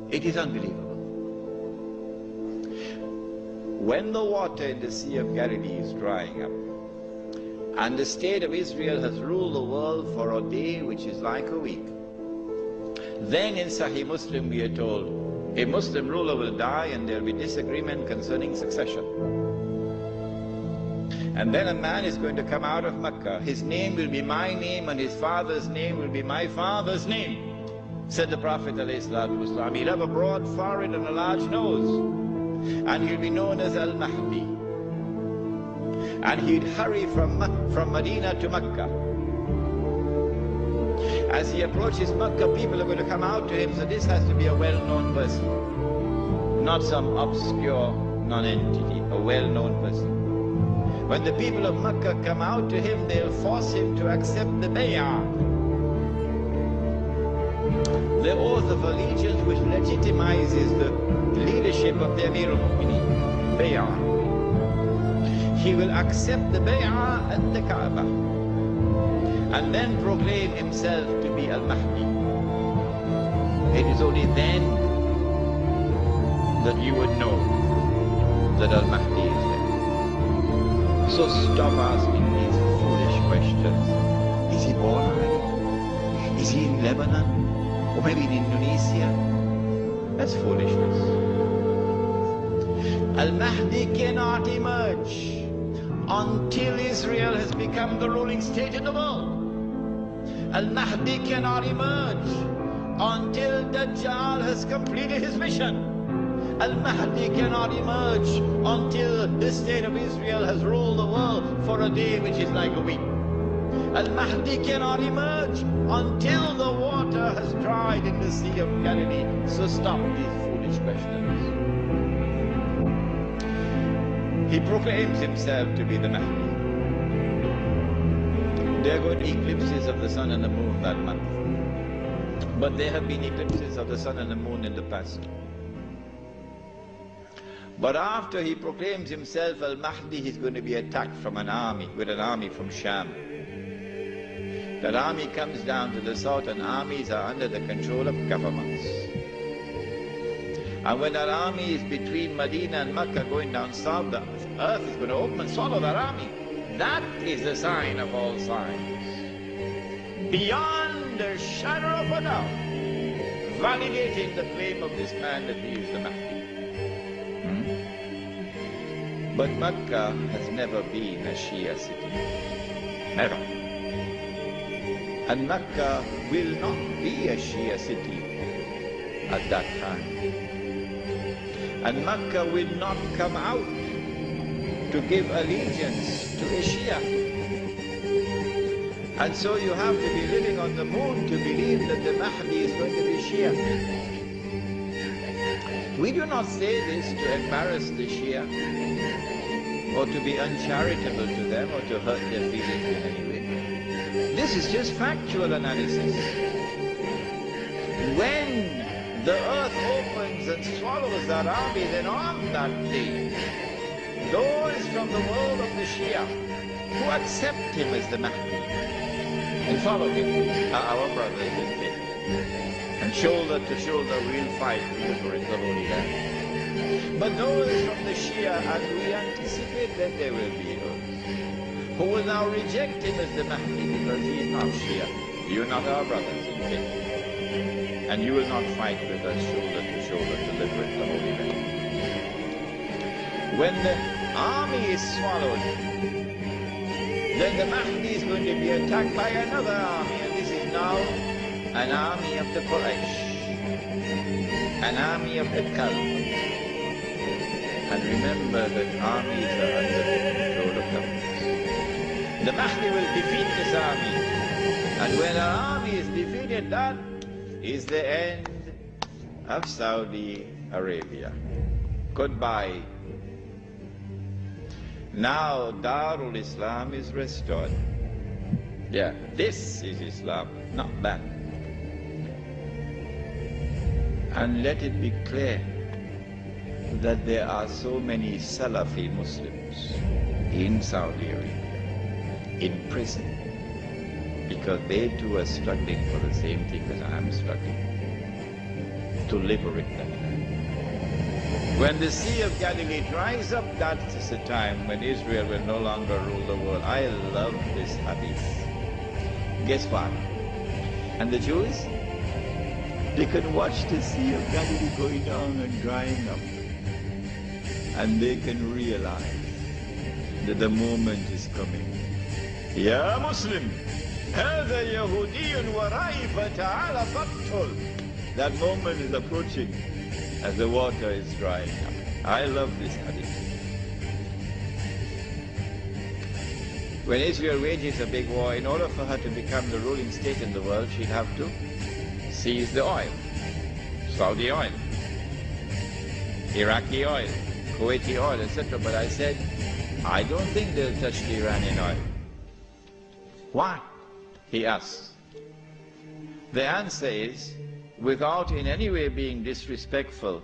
It is unbelievable. When the water in the Sea of Galilee is drying up, and the state of Israel has ruled the world for a day which is like a week, then in Sahih Muslim we are told, a Muslim ruler will die and there will be disagreement concerning succession. And then a man is going to come out of Mecca. His name will be my name and his father's name will be my father's name, said the Prophet ﷺ. He'll have a broad forehead and a large nose, and he'll be known as Al-Mahdi. And he'd hurry from Medina to Mecca. As he approaches Mecca, people are going to come out to him, so this has to be a well-known person, not some obscure non-entity, a well-known person. When the people of Mecca come out to him, they'll force him to accept the bay'ah, the oath of allegiance which legitimizes the leadership of the Amir al-Mu'mineen, bay'ah. He will accept the bay'ah at the Kaaba and then proclaim himself to be Al-Mahdi. It is only then that you would know that Al-Mahdi is there. So stop asking these foolish questions. Is he born already? Is he in Lebanon? Or maybe in Indonesia? That's foolishness. Al-Mahdi cannot emerge until Israel has become the ruling state in the world. Al-Mahdi cannot emerge until Dajjal has completed his mission. Al-Mahdi cannot emerge until the state of Israel has ruled the world for a day which is like a week. Al-Mahdi cannot emerge until the water has dried in the Sea of Galilee. So stop these foolish questions. He proclaims himself to be the Mahdi. There are going to be eclipses of the sun and the moon that month. But there have been eclipses of the sun and the moon in the past. But after he proclaims himself Al-Mahdi, he's going to be attacked from an army, with an army from Sham. That army comes down to the south, and armies are under the control of governments. And when that army is between Medina and Mecca going down south, the earth is going to open and swallow that army. That is the sign of all signs. Beyond a shadow of a doubt, validating the claim of this man that he is the Mahdi. But Mecca has never been a Shia city. Never. And Mecca will not be a Shia city at that time. And Mecca will not come out to give allegiance to a Shia. And so you have to be living on the moon to believe that the Mahdi is going to be Shia. We do not say this to embarrass the Shia, or to be uncharitable to them, or to hurt their feelings in any way. This is just factual analysis. When the earth opens and swallows that army, then on that day, those from the world of the Shia who accept him as the Mahdi and follow him are our brothers in faith. And shoulder to shoulder we'll fight to liberate the Holy Land. But those from the Shia, and we anticipate that there will be those who will now reject him as the Mahdi because he is not Shia. You are not our brothers in faith. And you will not fight with us shoulder to shoulder to liberate the Holy Land. When the army is swallowed, then the Mahdi is going to be attacked by another army, and this is now an army of the Quraysh, an army of the Kalb. And remember that armies are under the control of governments. The Mahdi will defeat this army, and when an army is defeated, that is the end of Saudi Arabia. Goodbye. Now Darul Islam is restored. Yeah, this is Islam, not that. And let it be clear that there are so many Salafi Muslims in Saudi Arabia, in prison, because they too are struggling for the same thing that I am struggling. to liberate them. When the Sea of Galilee dries up, that is the time when Israel will no longer rule the world. I love this hadith. Guess what? And the Jews, they can watch the Sea of Galilee going down and drying up. And they can realize that the moment is coming. Ya Muslim, هذا يهودي ورائي فتعال فاقتل. That moment is approaching as the water is drying up. I love this hadith. When Israel wages a big war, in order for her to become the ruling state in the world, she'll have to seize the oil. Saudi oil, Iraqi oil, Kuwaiti oil, etc. But I said, I don't think they'll touch the Iranian oil. Why? He asks. The answer is, without in any way being disrespectful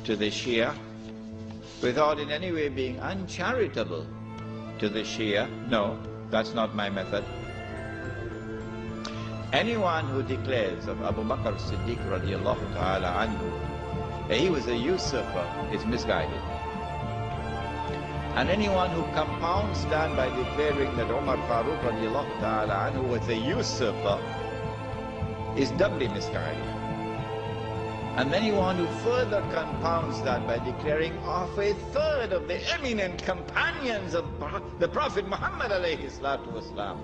to the Shia, without in any way being uncharitable to the Shia, no, that's not my method. Anyone who declares of Abu Bakr Siddiq radiallahu ta'ala anhu that he was a usurper is misguided. And anyone who compounds that by declaring that Umar Farooq radiallahu ta'ala anhu was a usurper is doubly misguided. And anyone who further compounds that by declaring of a third of the eminent companions of the Prophet Muhammad alayhi salatu wasalam,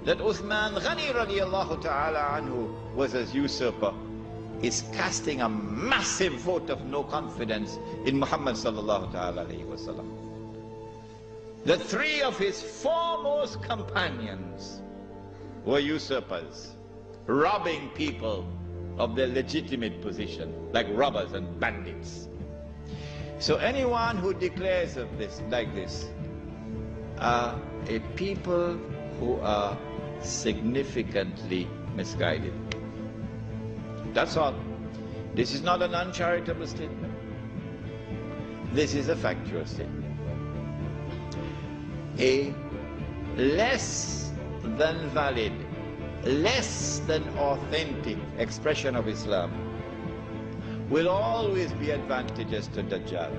that Uthman Ghani radiallahu ta'ala anhu was a usurper, is casting a massive vote of no confidence in Muhammad sallallahu ta'ala alayhi wasallam. The three of his foremost companions were usurpers, robbing people of their legitimate position, like robbers and bandits. So anyone who declares of this like this are a people who are significantly misguided. That's all. This is not an uncharitable statement. This is a factual statement. A less than valid, less than authentic expression of Islam will always be advantageous to Dajjal.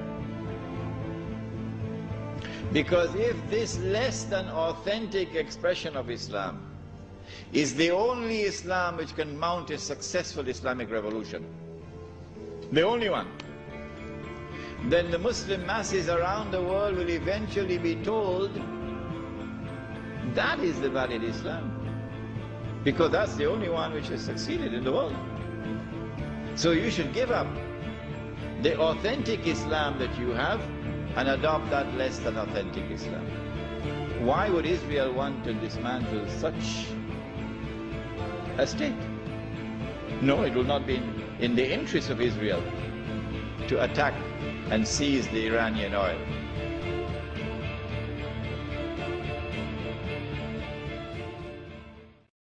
Because if this less than authentic expression of Islam is the only Islam which can mount a successful Islamic revolution, the only one, then the Muslim masses around the world will eventually be told that is the valid Islam, because that's the only one which has succeeded in the world. So you should give up the authentic Islam that you have and adopt that less than authentic Islam. Why would Israel want to dismantle such a state? No, it will not be in the interest of Israel to attack and seize the Iranian oil.